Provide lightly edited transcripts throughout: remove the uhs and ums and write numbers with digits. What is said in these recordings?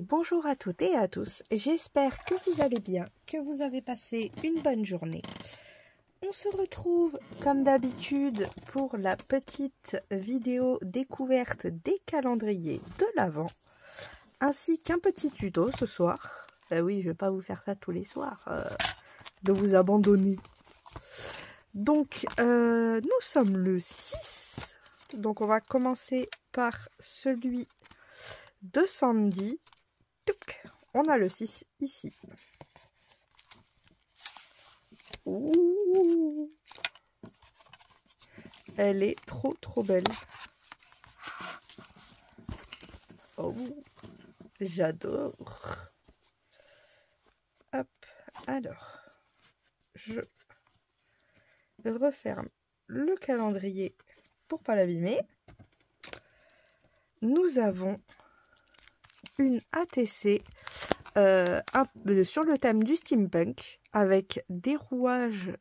bonjour à toutes et à tous, j'espère que vous allez bien, que vous avez passé une bonne journée. On se retrouve comme d'habitude pour la petite vidéo découverte des calendriers de l'Avent, ainsi qu'un petit tuto ce soir. Ben oui, je vais pas vous faire ça tous les soirs, de vous abandonner. Donc, nous sommes le 6, donc on va commencer par celui de Sandy. On a le 6 ici. Ouh, elle est trop belle. Oh, j'adore. Hop, alors, je referme le calendrier pour pas l'abîmer. Nous avons une ATC sur le thème du steampunk avec des rouages,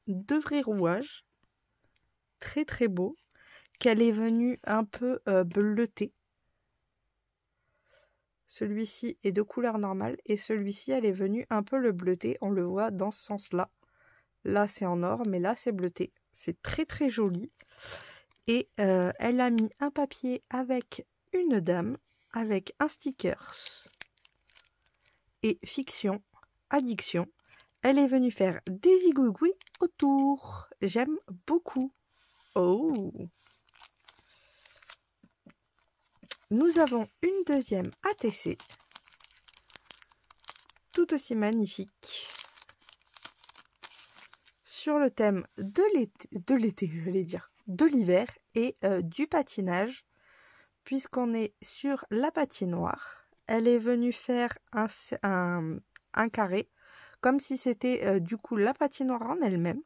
de vrais rouages, très beau, qu'elle est venue un peu bleutée. Celui-ci est de couleur normale et celui-ci elle est venue un peu le bleuter, on le voit dans ce sens-là. Là c'est en or mais là c'est bleuté, c'est très joli. Et elle a mis un papier avec une dame, avec un stickers et fiction, addiction. Elle est venue faire des zigouigouis autour. J'aime beaucoup. Oh! Nous avons une deuxième ATC, tout aussi magnifique, sur le thème de l'été, j'allais dire, de l'hiver et du patinage, puisqu'on est sur la patinoire. Elle est venue faire un carré, comme si c'était du coup la patinoire en elle-même.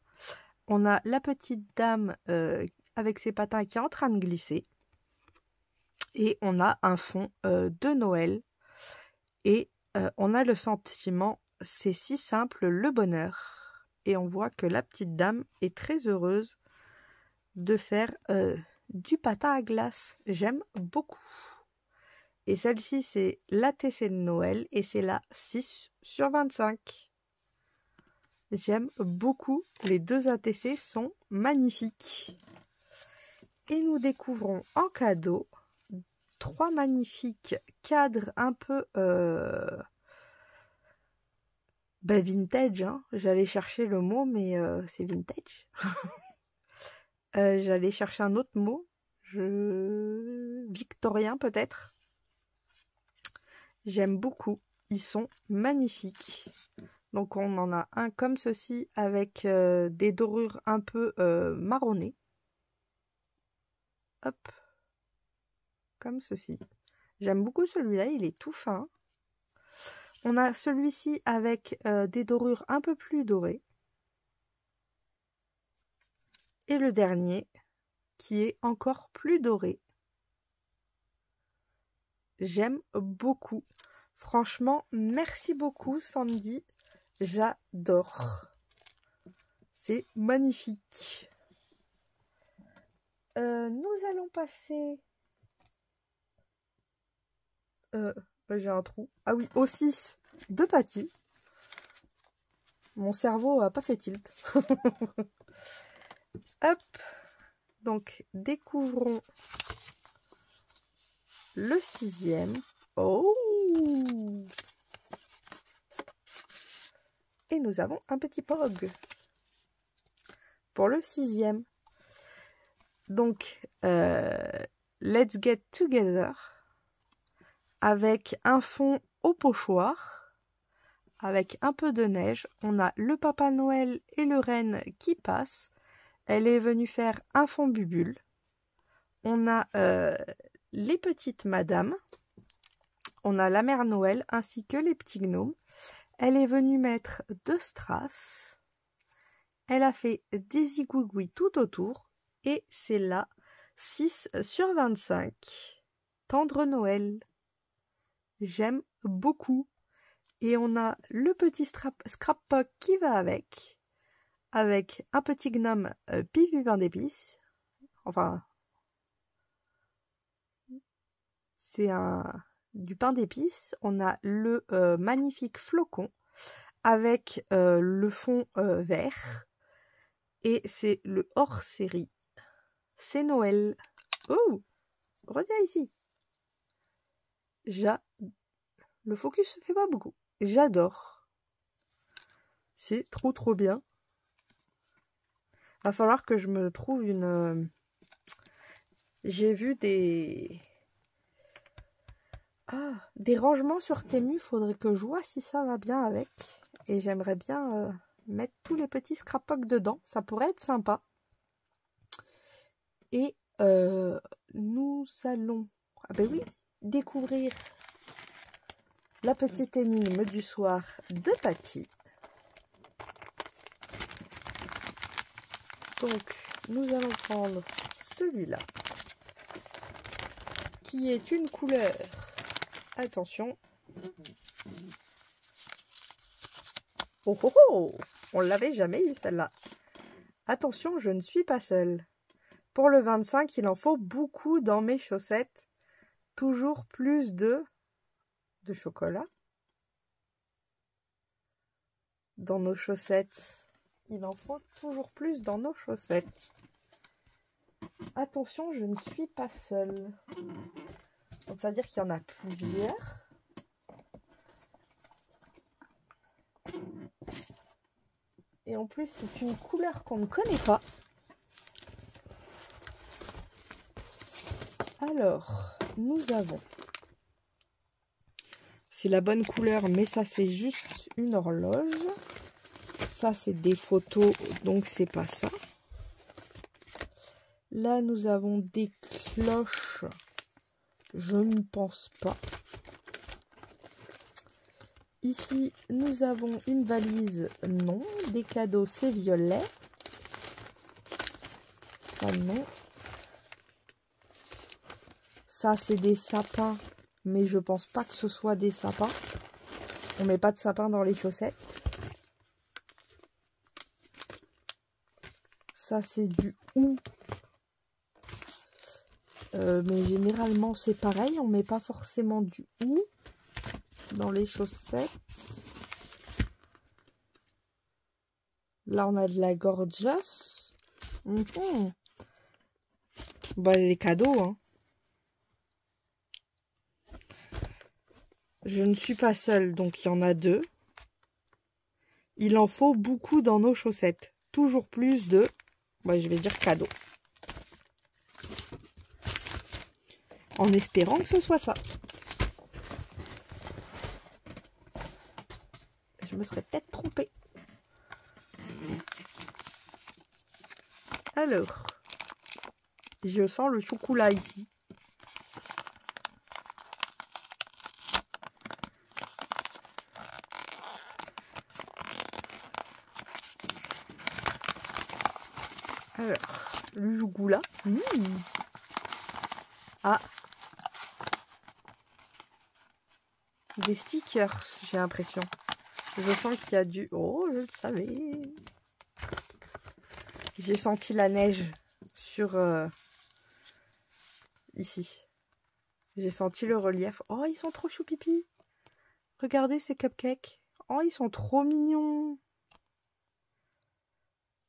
On a la petite dame avec ses patins qui est en train de glisser. Et on a un fond de Noël. Et on a le sentiment, c'est si simple, le bonheur. Et on voit que la petite dame est très heureuse de faire du patin à glace. J'aime beaucoup. Et celle-ci, c'est l'ATC de Noël et c'est la 6/25. J'aime beaucoup. Les deux ATC sont magnifiques. Et nous découvrons en cadeau 3 magnifiques cadres un peu vintage. Hein. J'allais chercher le mot, mais c'est vintage. J'allais chercher un autre mot. Victorien peut-être. J'aime beaucoup. Ils sont magnifiques. Donc on en a un comme ceci avec des dorures un peu marronnées. Hop. Comme ceci. J'aime beaucoup celui-là, il est tout fin. On a celui-ci avec des dorures un peu plus dorées. Et le dernier qui est encore plus doré. J'aime beaucoup. Franchement, merci beaucoup Sandy. J'adore. C'est magnifique. Nous allons passer... j'ai un trou. Ah oui, au 6 de Patty. Mon cerveau a pas fait tilt. Hop. Donc, découvrons le 6e. Oh! Et nous avons un petit pog. Pour le 6e. Donc, Let's Get Together. Avec un fond au pochoir, avec un peu de neige. On a le Papa Noël et le Renne qui passent. Elle est venue faire un fond bubule. On a les petites madames. On a la Mère Noël ainsi que les petits gnomes. Elle est venue mettre 2 strass. Elle a fait des zigouigouis tout autour. Et c'est là 6/25. Tendre Noël. J'aime beaucoup. Et on a le petit scrapbook qui va avec un petit gnome Pipi Pain d'épices. Enfin, c'est un du pain d'épices. On a le magnifique flocon avec le fond vert. Et c'est le hors-série. C'est Noël. Oh, reviens ici. Le focus se fait pas beaucoup. J'adore. C'est trop bien. Va falloir que je me trouve une... J'ai vu des rangements sur Temu. Faudrait que je vois si ça va bien avec. Et j'aimerais bien mettre tous les petits scrapbooks dedans. Ça pourrait être sympa. Et nous allons... Ah ben oui, découvrir la petite énigme du soir de Patty. Donc, nous allons prendre celui-là, qui est une couleur. Attention. Oh oh oh! On l'avait jamais eu celle-là. Attention, je ne suis pas seule. Pour le 25, il en faut beaucoup dans mes chaussettes. Toujours plus de chocolat. Dans nos chaussettes. Il en faut toujours plus dans nos chaussettes. Attention, je ne suis pas seule. Donc ça veut dire qu'il y en a plusieurs. Et en plus, c'est une couleur qu'on ne connaît pas. Alors, nous avons... C'est la bonne couleur, mais ça, c'est juste une horloge. Ça, c'est des photos, donc c'est pas ça. Là, nous avons des cloches. Je ne pense pas. Ici, nous avons une valise. Non. Des cadeaux, c'est violet. Ça, non. Ça, c'est des sapins. Mais je pense pas que ce soit des sapins. On met pas de sapin dans les chaussettes. Ça, c'est du hou. Mais généralement, c'est pareil. On met pas forcément du hou dans les chaussettes. Là, on a de la gorgeous. Bah, des cadeaux, hein. Je ne suis pas seule, donc il y en a deux. Il en faut beaucoup dans nos chaussettes. Toujours plus de... je vais dire cadeaux. En espérant que ce soit ça. Je me serais peut-être trompée. Alors, je sens le chocolat ici. Alors, le chocolat. Ah, des stickers, j'ai l'impression. Je sens qu'il y a du... Oh, je le savais. J'ai senti la neige sur... ici. J'ai senti le relief. Oh, ils sont trop choupipi. Regardez ces cupcakes. Oh, ils sont trop mignons.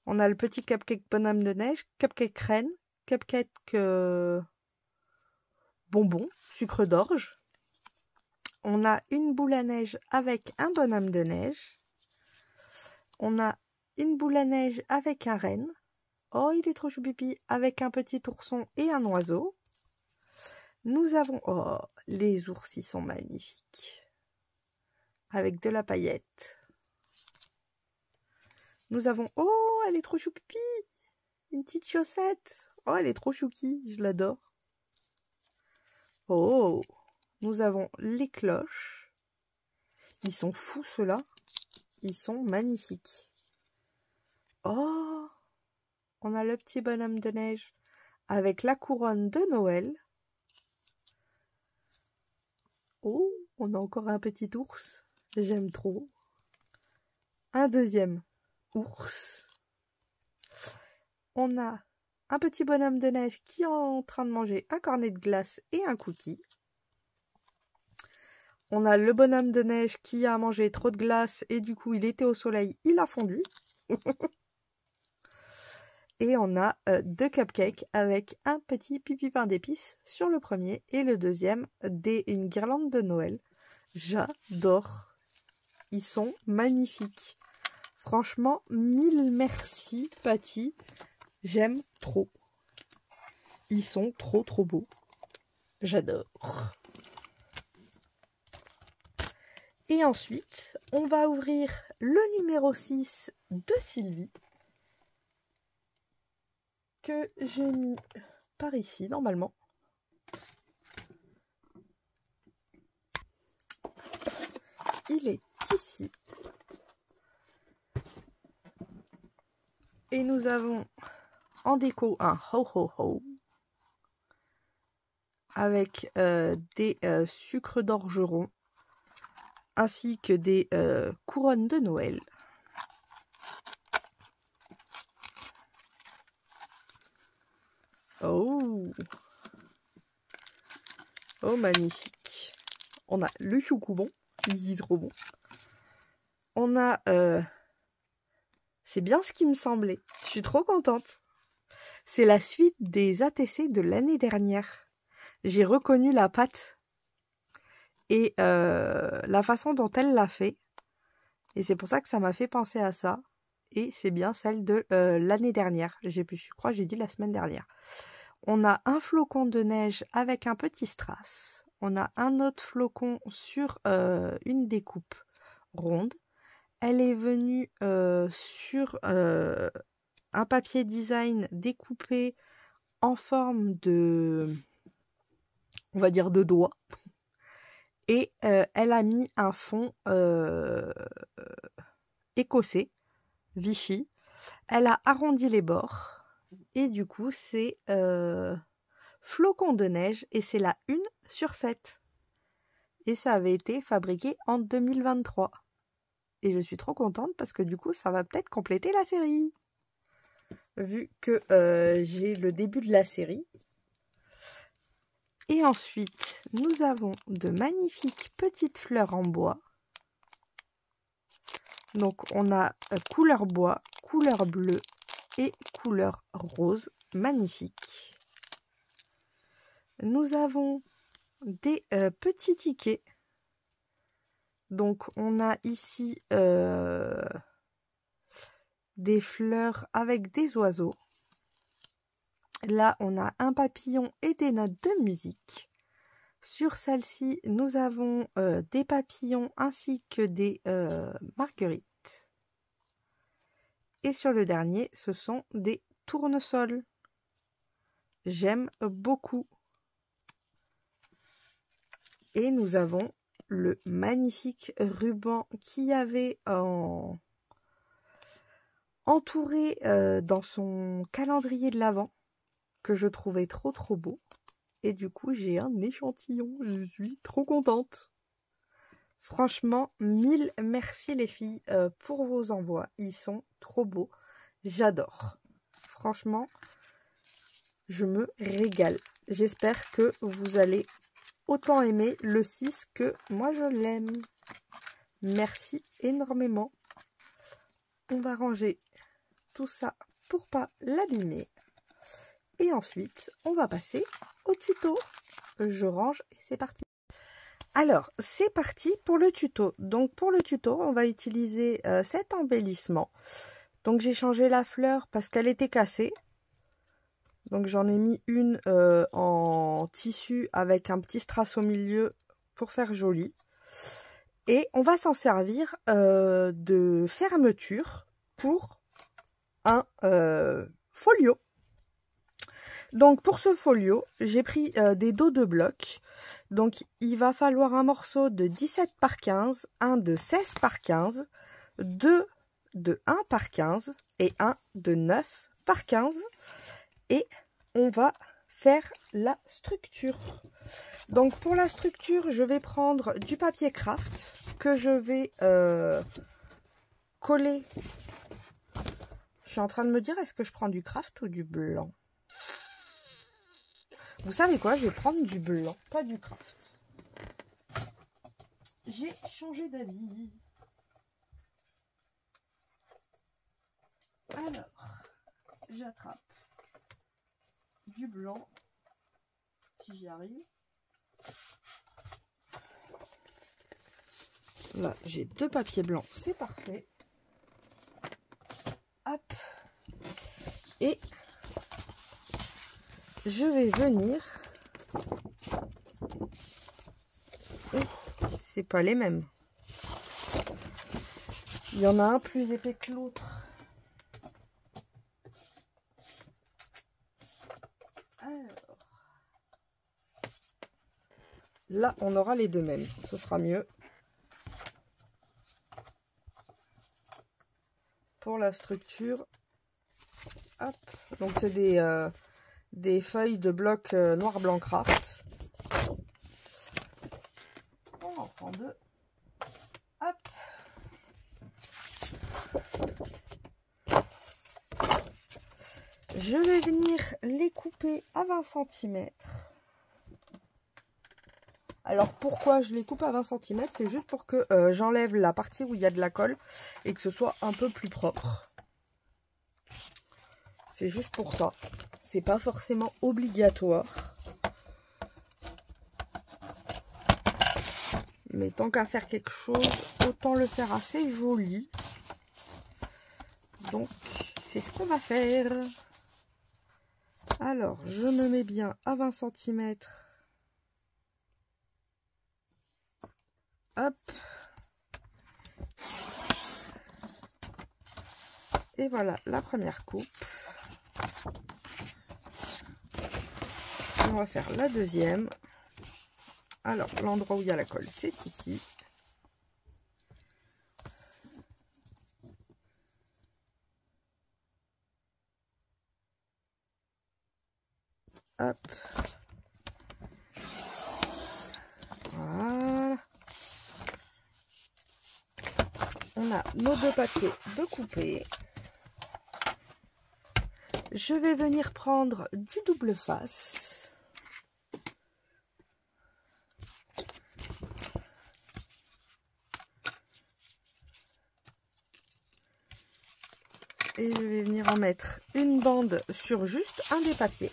On a le petit cupcake bonhomme de neige, cupcake reine, cupcake bonbon, sucre d'orge. On a une boule à neige avec un bonhomme de neige. On a une boule à neige avec un renne. Oh, il est trop choupipi, avec un petit ourson et un oiseau. Nous avons... Oh, les ours, ils sont magnifiques. Avec de la paillette. Nous avons... Oh, elle est trop choupipi. Une petite chaussette. Oh, elle est trop chouki, je l'adore. Oh, nous avons les cloches. Ils sont fous, ceux-là. Ils sont magnifiques. Oh, on a le petit bonhomme de neige avec la couronne de Noël. Oh, on a encore un petit ours. J'aime trop. Un deuxième ours. On a un petit bonhomme de neige qui est en train de manger un cornet de glace et un cookie. On a le bonhomme de neige qui a mangé trop de glace et du coup il était au soleil, il a fondu. Et on a 2 cupcakes avec un petit pipi pain d'épices sur le premier et le deuxième une guirlande de Noël. J'adore. Ils sont magnifiques. Franchement, mille merci Patty. J'aime trop. Ils sont trop beaux. J'adore. Et ensuite, on va ouvrir le numéro 6 de Sylvie. Que j'ai mis par ici, normalement. Il est ici. Et nous avons en déco un ho ho ho. Avec des sucres d'orgeron. Ainsi que des couronnes de Noël. Oh! Oh, magnifique. On a le choucoubon, qui est trop bon. On a... c'est bien ce qui me semblait. Je suis trop contente. C'est la suite des ATC de l'année dernière. J'ai reconnu la pâte et la façon dont elle l'a fait. Et c'est pour ça que ça m'a fait penser à ça. Et c'est bien celle de l'année dernière. Je crois que j'ai dit la semaine dernière. On a un flocon de neige avec un petit strass. On a un autre flocon sur une découpe ronde. Elle est venue sur un papier design découpé en forme de, on va dire, de doigt. Et elle a mis un fond écossais, Vichy. Elle a arrondi les bords. Et du coup, c'est flocon de neige et c'est la 1 sur 7. Et ça avait été fabriqué en 2023. Et je suis trop contente parce que du coup, ça va peut-être compléter la série. Vu que j'ai le début de la série. Et ensuite, nous avons de magnifiques petites fleurs en bois. Donc, on a couleur bois, couleur bleue et couleur rose. Magnifique. Nous avons des petits tickets. Donc, on a ici des fleurs avec des oiseaux. Là, on a un papillon et des notes de musique. Sur celle-ci, nous avons des papillons ainsi que des marguerites. Et sur le dernier, ce sont des tournesols. J'aime beaucoup. Et nous avons le magnifique ruban qu'il y avait entouré dans son calendrier de l'Avent, que je trouvais trop beau. Et du coup, j'ai un échantillon. Je suis trop contente. Franchement, mille merci les filles pour vos envois. Ils sont trop beaux. J'adore. Franchement, je me régale. J'espère que vous allez autant aimer le 6 que moi je l'aime. Merci énormément. On va ranger tout ça pour pas l'abîmer. Et ensuite, on va passer au tuto. Je range et c'est parti. Alors, c'est parti pour le tuto. Donc, pour le tuto, on va utiliser cet embellissement. Donc, j'ai changé la fleur parce qu'elle était cassée. Donc, j'en ai mis une en tissu avec un petit strass au milieu pour faire joli. Et on va s'en servir de fermeture pour un folio. Donc pour ce folio, j'ai pris des dos de bloc. Donc il va falloir un morceau de 17 par 15, un de 16 par 15, deux de 1 par 15 et un de 9 par 15. Et on va faire la structure. Donc pour la structure, je vais prendre du papier craft que je vais coller. Je suis en train de me dire, est-ce que je prends du craft ou du blanc? Vous savez quoi? Je vais prendre du blanc, pas du craft. j'ai changé d'avis. Alors, j'attrape du blanc, si j'y arrive. Là, j'ai 2 papiers blancs, c'est parfait. Hop. Et je vais venir... C'est pas les mêmes. Il y en a un plus épais que l'autre. Alors. Là, on aura les deux mêmes. Ce sera mieux. Pour la structure. Hop. Donc, c'est des feuilles de bloc noir blanc craft. On en prend 2. Hop. Je vais venir les couper à 20 cm. Alors pourquoi je les coupe à 20 cm? C'est juste pour que j'enlève la partie où il y a de la colle et que ce soit un peu plus propre. C'est juste pour ça. C'est pas forcément obligatoire. Mais tant qu'à faire quelque chose, autant le faire assez joli. Donc c'est ce qu'on va faire. Alors je me mets bien à 20 cm. Hop. Et voilà la première coupe. On va faire la deuxième. Alors l'endroit où il y a la colle, c'est ici. Hop. Voilà. On a nos 2 papiers de couper. Je vais venir prendre du double face. Et je vais venir en mettre une bande sur juste un des papiers.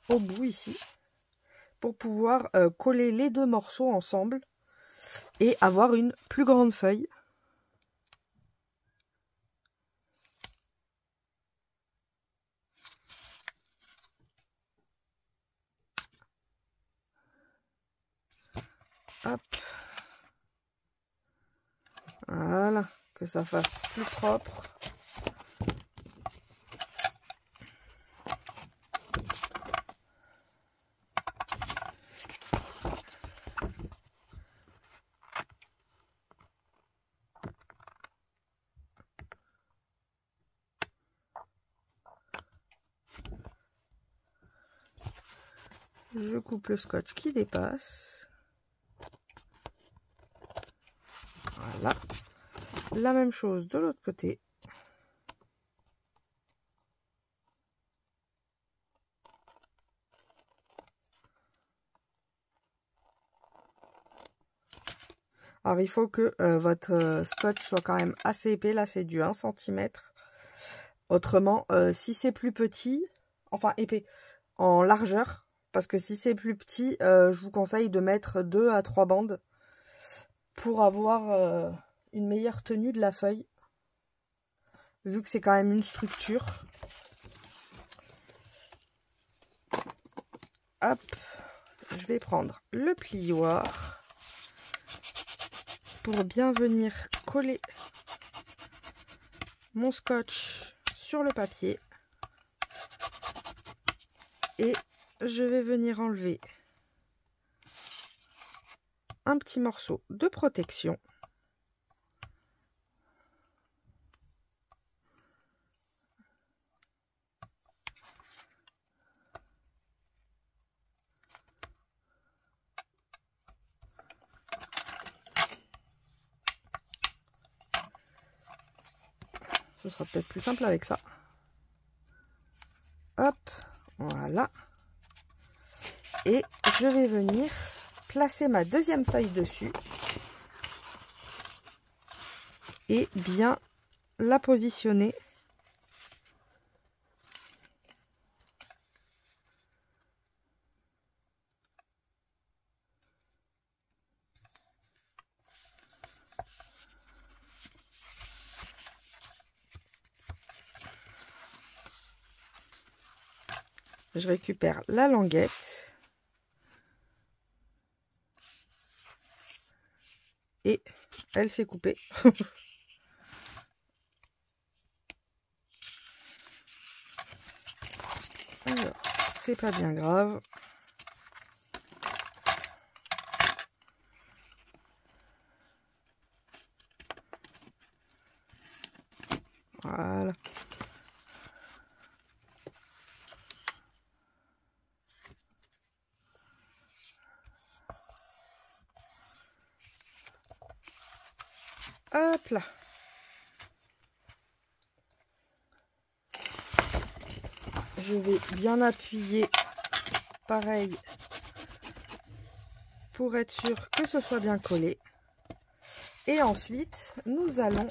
Au bout ici. Pour pouvoir coller les 2 morceaux ensemble. Et avoir une plus grande feuille. Hop. Voilà, que ça fasse plus propre. Je coupe le scotch qui dépasse. Voilà. La même chose de l'autre côté. Alors il faut que votre scotch soit quand même assez épais. Là c'est du 1 cm. Autrement, si c'est plus petit, enfin épais, en largeur, parce que si c'est plus petit, je vous conseille de mettre 2 à 3 bandes pour avoir une meilleure tenue de la feuille, vu que c'est quand même une structure. Hop, je vais prendre le plioir pour bien venir coller mon scotch sur le papier. Et je vais venir enlever un petit morceau de protection. Ce sera peut-être plus simple avec ça. Hop, voilà. Et je vais venir placer ma deuxième feuille dessus et bien la positionner. Je récupère la languette et elle s'est coupée. Alors, c'est pas bien grave. Voilà. Hop là. Je vais bien appuyer, pareil, pour être sûr que ce soit bien collé. Et ensuite, nous allons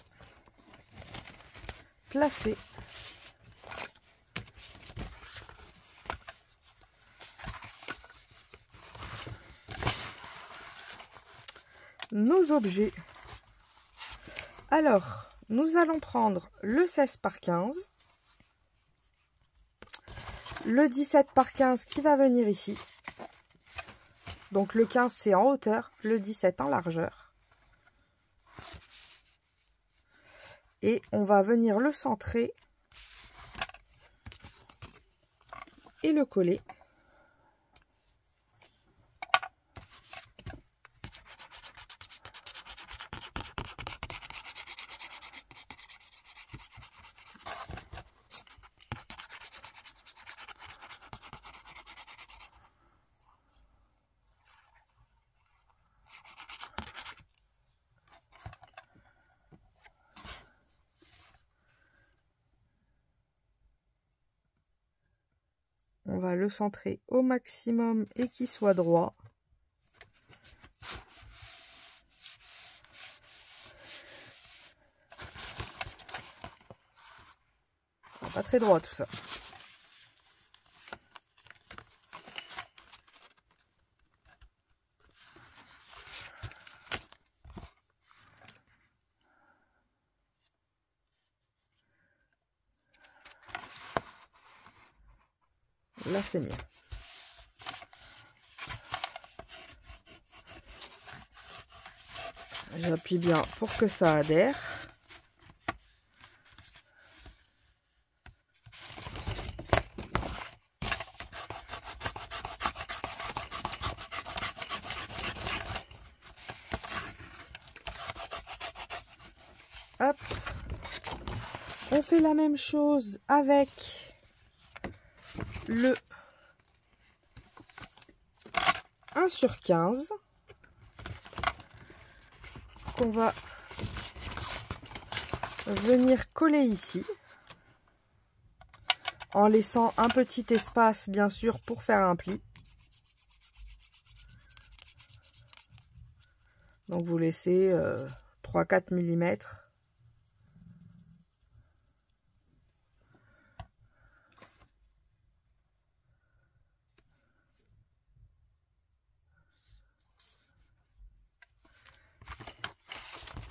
placer nos objets. Alors, nous allons prendre le 16 par 15, le 17 par 15 qui va venir ici. Donc le 15 c'est en hauteur, le 17 en largeur. Et on va venir le centrer et le coller. On va le centrer au maximum et qu'il soit droit. Pas très droit tout ça. Là c'est mieux. J'appuie bien pour que ça adhère. Hop. On fait la même chose avec le 1 sur 15 qu'on va venir coller ici en laissant un petit espace bien sûr pour faire un pli. Donc vous laissez 3-4 mm.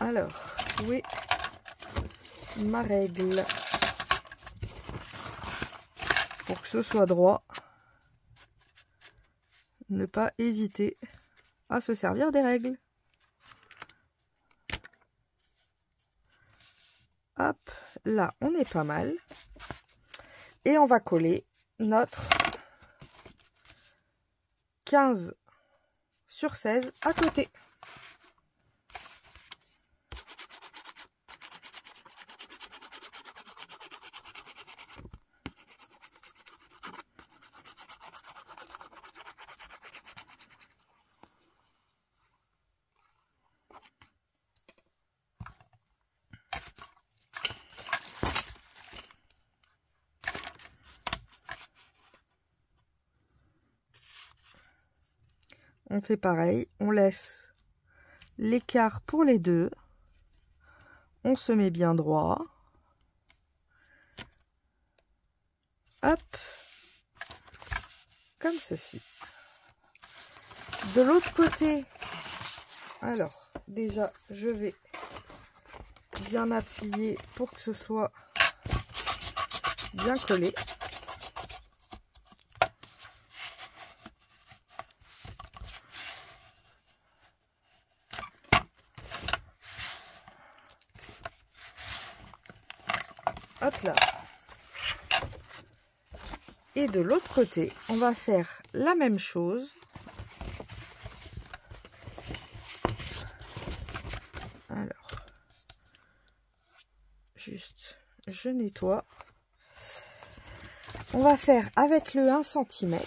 Alors, où est ma règle? Pour que ce soit droit, ne pas hésiter à se servir des règles. Hop, là on est pas mal. Et on va coller notre 15 sur 16 à côté. on fait pareil, on laisse l'écart pour les deux, on se met bien droit, hop, comme ceci. De l'autre côté, alors déjà je vais bien appuyer pour que ce soit bien collé. Hop là. Et de l'autre côté, on va faire la même chose. Alors, juste, je nettoie. On va faire avec le 1 cm.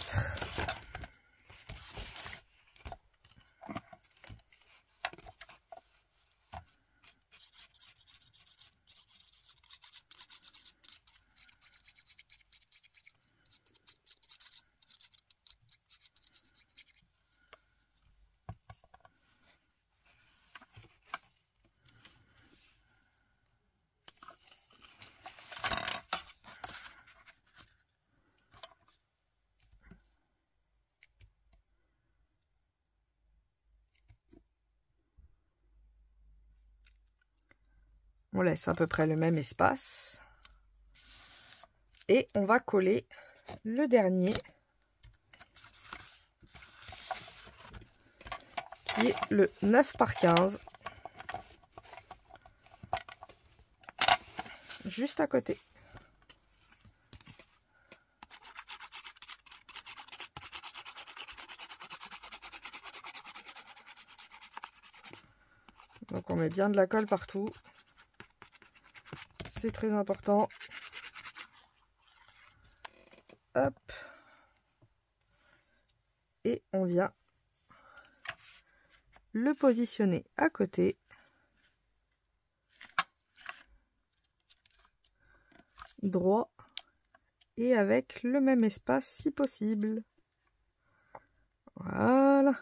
On laisse à peu près le même espace. Et on va coller le dernier, qui est le 9 par 15. Juste à côté. Donc on met bien de la colle partout. C'est très important. Hop. Et on vient le positionner à côté. Droit. Et avec le même espace si possible. Voilà.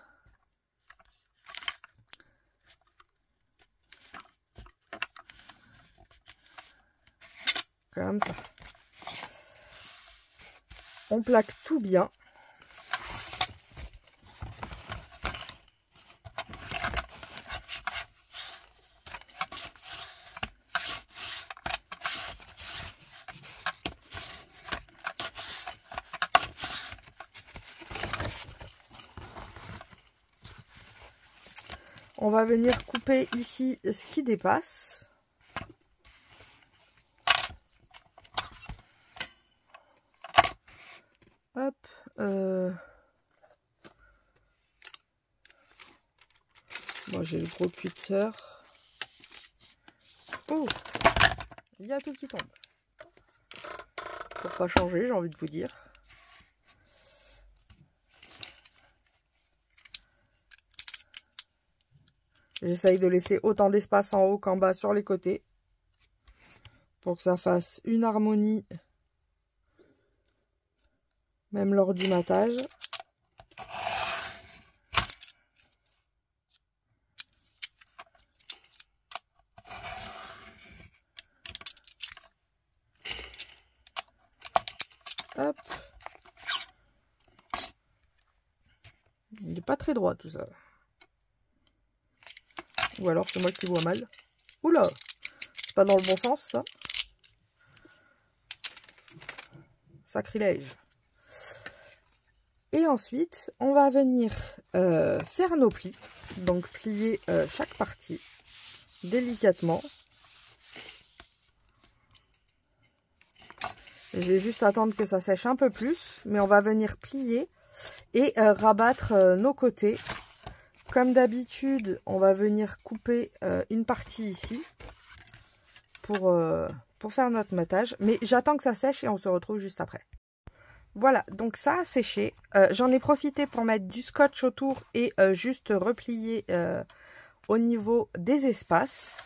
Comme ça. On plaque tout bien. On va venir couper ici ce qui dépasse. Hop. Moi j'ai le gros cutter. Oh, il y a tout qui tombe. Pour pas changer, j'ai envie de vous dire. J'essaye de laisser autant d'espace en haut qu'en bas sur les côtés. Pour que ça fasse une harmonie. Même lors du matage. Hop. Il n'est pas très droit tout ça. Ou alors c'est moi qui vois mal. Oula, c'est pas dans le bon sens ça. Sacrilège. Et ensuite, on va venir faire nos plis. Donc plier chaque partie délicatement. Je vais juste attendre que ça sèche un peu plus. Mais on va venir plier et rabattre nos côtés. Comme d'habitude, on va venir couper une partie ici pour faire notre matage. Mais j'attends que ça sèche et on se retrouve juste après. Voilà, donc ça a séché. J'en ai profité pour mettre du scotch autour et juste replier au niveau des espaces.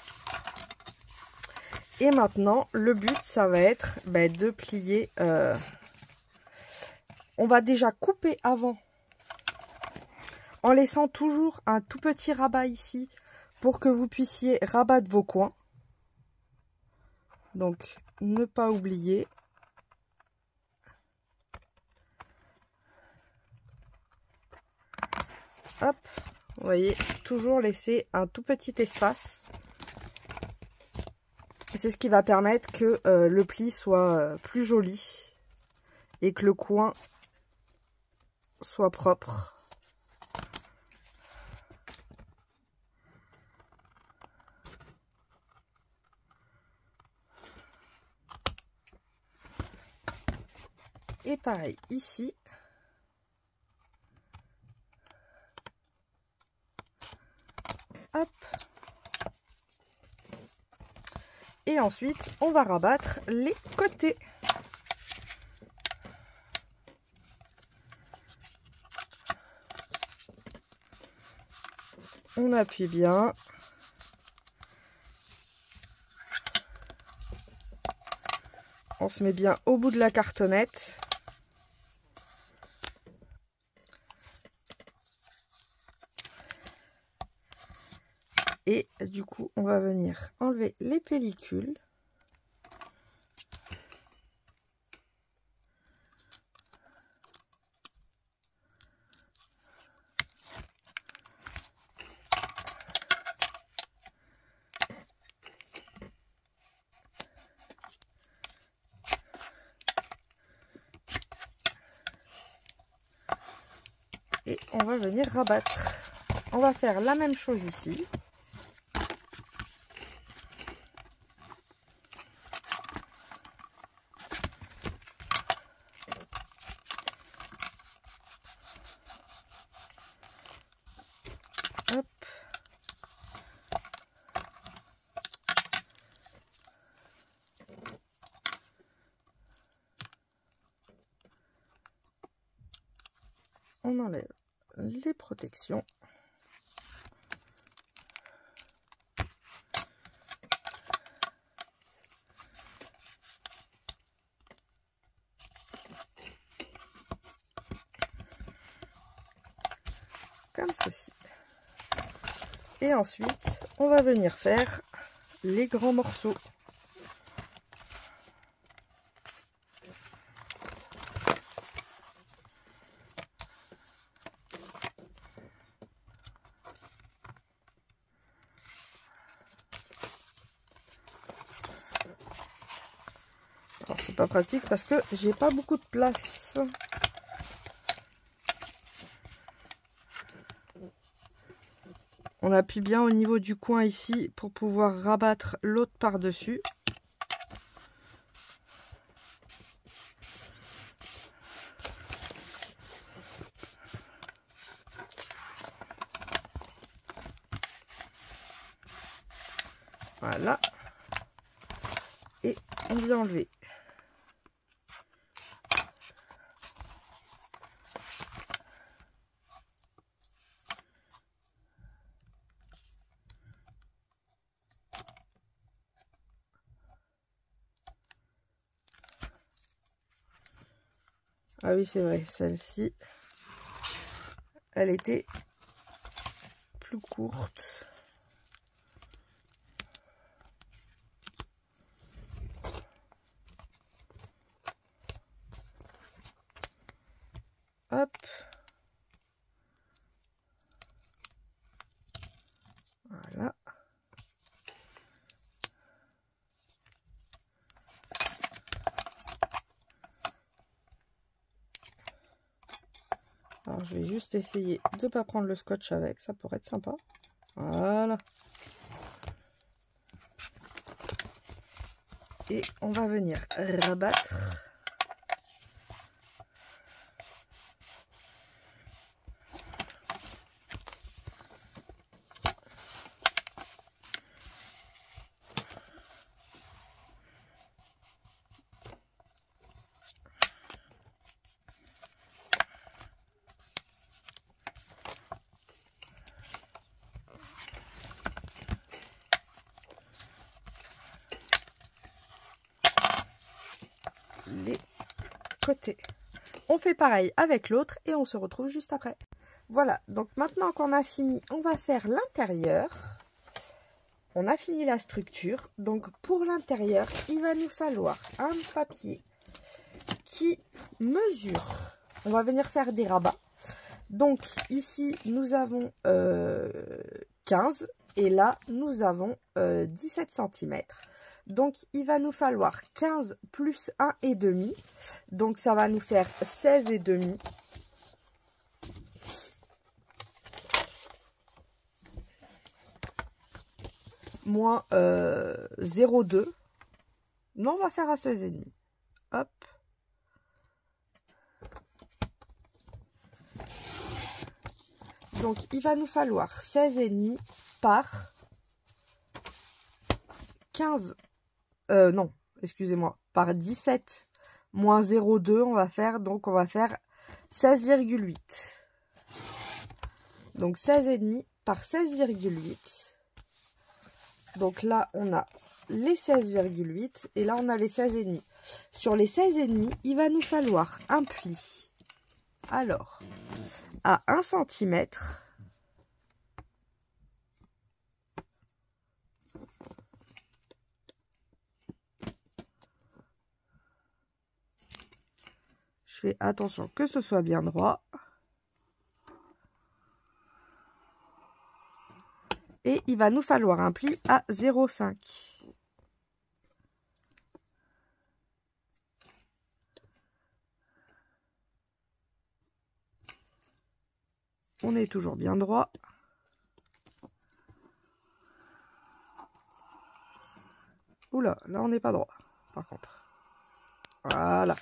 Et maintenant, le but, ça va être de plier. On va déjà couper avant. en laissant toujours un tout petit rabat ici pour que vous puissiez rabattre vos coins. Donc, ne pas oublier. Hop, vous voyez, toujours laisser un tout petit espace. C'est ce qui va permettre que le pli soit plus joli et que le coin soit propre. Et pareil ici. Hop. Et ensuite, on va rabattre les côtés. On appuie bien. On se met bien au bout de la cartonnette. Et du coup, on va venir enlever les pellicules. Et on va venir rabattre. On va faire la même chose ici. Hop. On enlève les protections. Comme ceci. Et ensuite, on va venir faire les grands morceaux. Alors c'est pas pratique parce que j'ai pas beaucoup de place. On appuie bien au niveau du coin ici pour pouvoir rabattre l'autre par-dessus. Voilà. Et on vient enlever. Ah oui, c'est vrai, celle-ci, elle était plus courte. Hop. Voilà. Alors, je vais juste essayer de ne pas prendre le scotch avec, ça pourrait être sympa. Voilà. Et on va venir rabattre. Les côtés. On fait pareil avec l'autre et on se retrouve juste après. Voilà, donc maintenant qu'on a fini, on va faire l'intérieur. On a fini la structure. Donc pour l'intérieur, il va nous falloir un papier qui mesure. On va venir faire des rabats. Donc ici, nous avons 15 et là, nous avons 17 cm. Donc il va nous falloir 15 plus 1,5. Donc ça va nous faire 16,5. Moins 0,2. Non, on va faire à 16,5. Hop. Donc, il va nous falloir 16,5 par 15. Non, excusez-moi. Par 17 moins 0,2, on va faire. Donc, on va faire 16,8. Donc, 16,5 par 16,8. Donc là, on a les 16,8 et là, on a les 16,5. Sur les 16,5, il va nous falloir un pli. Alors, à 1 cm. Je fais attention que ce soit bien droit. Et il va nous falloir un pli à 0,5. On est toujours bien droit. Oula, là on n'est pas droit, par contre. Voilà.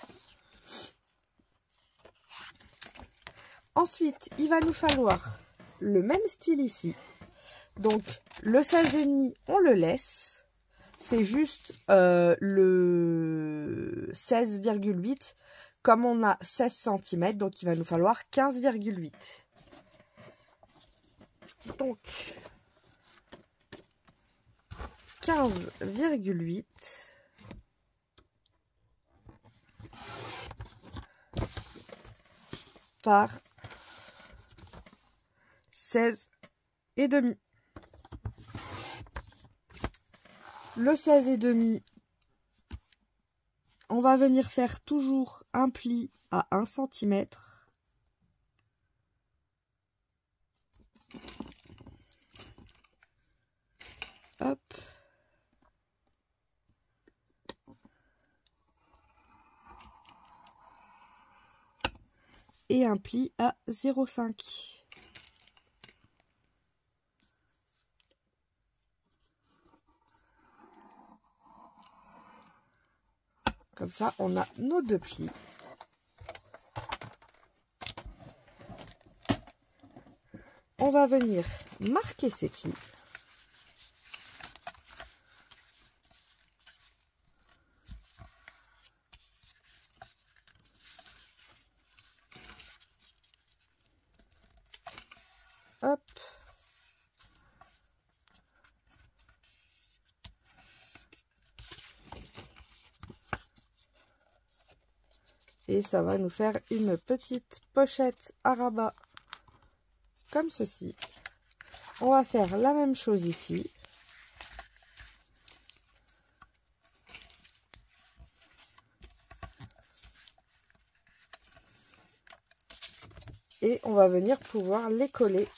Ensuite, il va nous falloir le même style ici. Donc, le 16,5, on le laisse. C'est juste le 16,8. Comme on a 16 cm, donc il va nous falloir 15,8. Donc, 15,8 par 16,5. Le 16,5, on va venir faire toujours un pli à 1 cm. Hop. Et un pli à 0,5. Comme ça, on a nos deux plis. On va venir marquer ces plis. Hop. Et ça va nous faire une petite pochette à rabat comme ceci. On va faire la même chose ici. Et on va venir pouvoir les coller.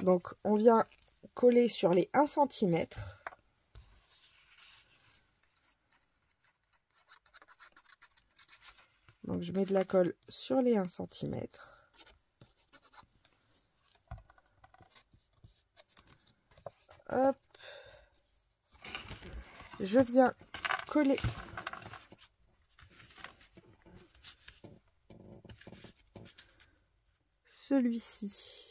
Donc on vient coller sur les 1 cm. Donc je mets de la colle sur les 1 cm. Hop. Je viens coller celui-ci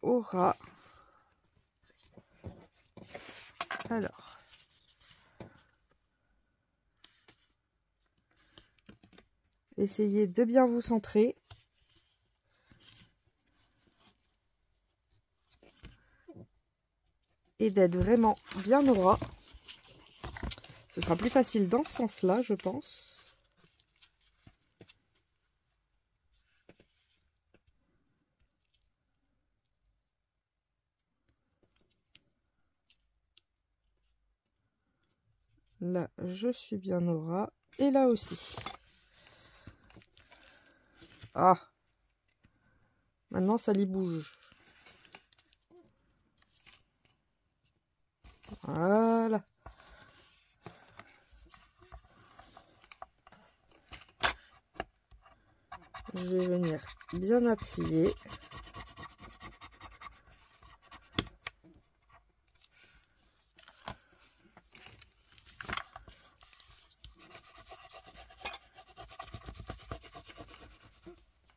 au ras. Alors, essayez de bien vous centrer. et d'être vraiment bien au ras. Ce sera plus facile dans ce sens-là, je pense. Là, je suis bien au ras. Et là aussi. Ah! Maintenant, ça y bouge. Voilà. Je vais venir bien appuyer.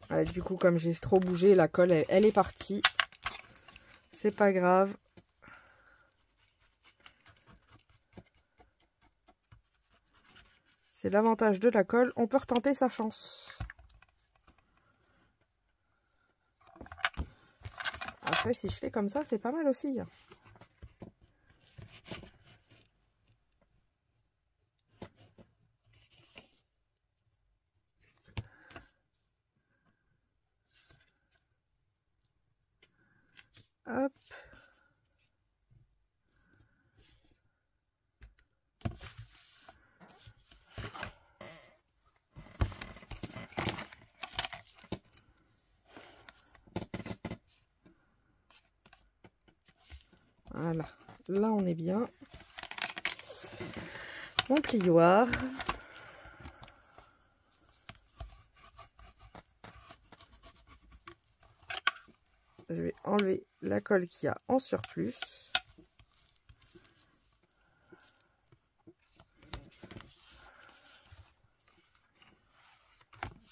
Ouais, du coup, comme j'ai trop bougé, la colle, elle est partie. C'est pas grave. C'est l'avantage de la colle. On peut retenter sa chance. Après, si je fais comme ça, c'est pas mal aussi. Hop. Voilà. Là, on est bien. Mon plioir. Je vais enlever la colle qu'il y a en surplus.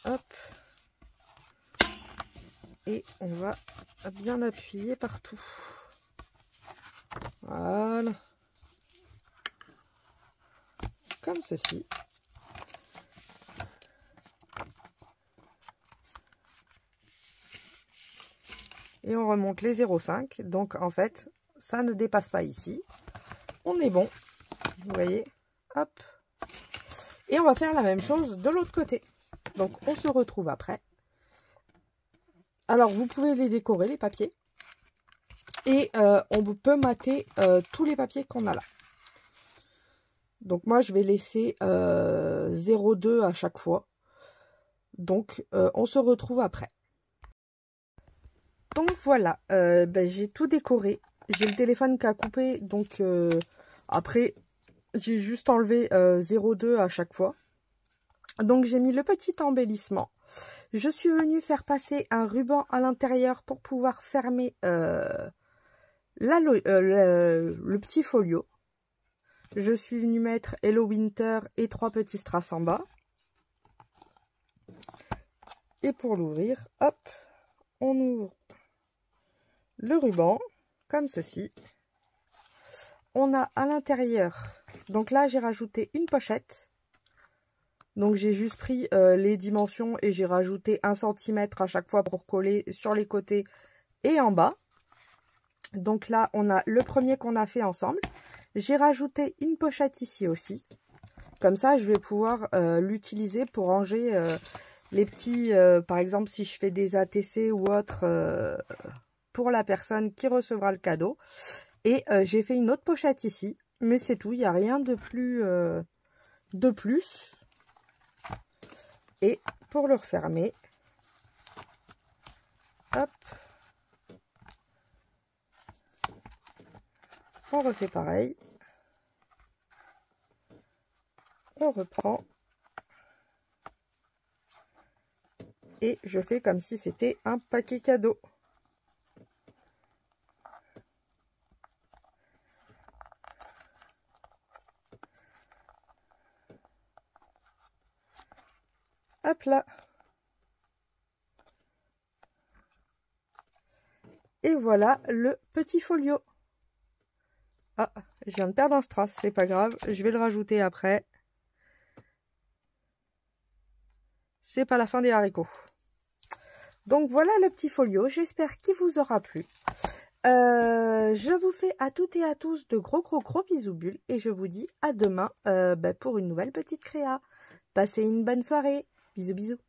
Hop. Et on va bien appuyer partout. Voilà. Comme ceci. Et on remonte les 0,5. Donc en fait, ça ne dépasse pas ici. On est bon. Vous voyez. Hop. Et on va faire la même chose de l'autre côté. Donc on se retrouve après. Alors vous pouvez les décorer, les papiers. Et on peut mater tous les papiers qu'on a là. Donc moi je vais laisser 0,2 à chaque fois. Donc on se retrouve après. Donc voilà, j'ai tout décoré. J'ai le téléphone qui a coupé, donc après j'ai juste enlevé 0,2 à chaque fois. Donc j'ai mis le petit embellissement. Je suis venue faire passer un ruban à l'intérieur pour pouvoir fermer le petit folio. Je suis venue mettre Hello Winter et 3 petits strass en bas. Et pour l'ouvrir, hop, on ouvre le ruban, comme ceci. On a à l'intérieur, donc là j'ai rajouté une pochette. Donc j'ai juste pris les dimensions et j'ai rajouté 1 cm à chaque fois pour coller sur les côtés et en bas. Donc là on a le premier qu'on a fait ensemble. J'ai rajouté une pochette ici aussi. Comme ça je vais pouvoir l'utiliser pour ranger les petits, par exemple si je fais des ATC ou autre pour la personne qui recevra le cadeau. Et j'ai fait une autre pochette ici, mais c'est tout, il n'y a rien de plus. Et pour le refermer, hop, on refait pareil. On reprend. Et je fais comme si c'était un paquet cadeau. Hop là. Et voilà le petit folio. Ah, je viens de perdre un strass, c'est pas grave, je vais le rajouter après. C'est pas la fin des haricots. Donc voilà le petit folio, j'espère qu'il vous aura plu. Je vous fais à toutes et à tous de gros bisous bulles et je vous dis à demain pour une nouvelle petite créa. Passez une bonne soirée. Bisous bisous.